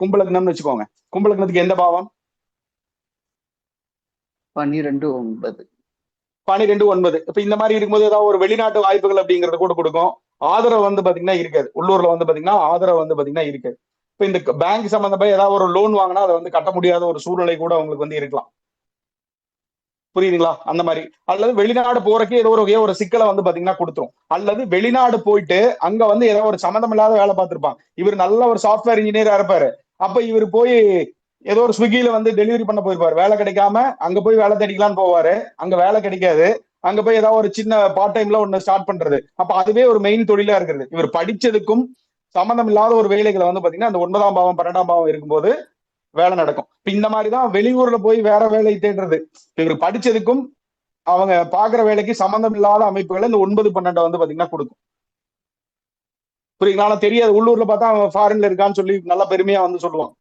கும்பலக்னம்னு வச்சுக்கோங்க. கும்பலக்னத்துக்கு எந்த பாவம்? 12 9. 12 9. இப்ப இந்த மாதிரி இருக்கும்போது ஏதாவது ஒரு வெளிநாட்டு வாய்ப்புகள் அப்படிங்கறத கூட கொடுக்கும். ஆதரவு வந்து பாத்தீங்கன்னா இருக்காது. உள்ளூர்ல வந்து பாத்தீங்கன்னா ஆதரவு வந்து பாத்தீங்கன்னா இருக்காது. இப்ப இந்த பேங்க் சம்பந்தமா ஏதாவது ஒரு லோன் வாங்கினா அதை வந்து கட்ட முடியாத ஒரு சூழ்நிலை கூட உங்களுக்கு வந்து இருக்கலாம். புரியுதுங்களா? அந்த மாதிரி. அல்லது வெளிநாடு போறதுக்கு ஏதோ ஒரு சிக்கலை வந்து பாத்தீங்கன்னா கொடுத்துரும். அல்லது வெளிநாடு போயிட்டு அங்க வந்து ஏதோ ஒரு சம்மந்தம் இல்லாத வேலை பார்த்திருப்பான். இவர் நல்ல ஒரு சாஃப்ட்வேர் இன்ஜினியரா இருப்பாரு. அப்ப இவர் போய் ஏதோ ஒரு ஸ்விக்கில வந்து டெலிவரி பண்ண போயிருப்பாரு. வேலை கிடைக்காம அங்க போய் வேலை தேடிக்கலாம்னு போவாரு. அங்க வேலை கிடைக்காது. அங்க போய் ஏதாவது ஒரு சின்ன பார்ட் டைம்ல ஒண்ணு ஸ்டார்ட் பண்றது. அப்ப அதுவே ஒரு மெயின் தொழிலா இருக்கிறது. இவர் படிச்சதுக்கும் சம்மந்தம் இல்லாத ஒரு வேலைகளை வந்து பாத்தீங்கன்னா அந்த 9ஆம் பாவம் 12ஆம் பாவம் இருக்கும்போது வேலை நடக்கும். இப்ப இந்த மாதிரிதான் வெளியூர்ல போய் வேற வேலை தேடுறது. இவர் படிச்சதுக்கும் அவங்க பாக்குற வேலைக்கு சம்பந்தம் இல்லாத அமைப்புகளை இந்த 9 12 வந்து பாத்தீங்கன்னா கொடுக்கும். புரியுங்களா? தெரியாது. உள்ளூர்ல பார்த்தா அவன் ஃபாரின்ல இருக்கான்னு சொல்லி நல்லா பெருமையா வந்து சொல்லுவான்.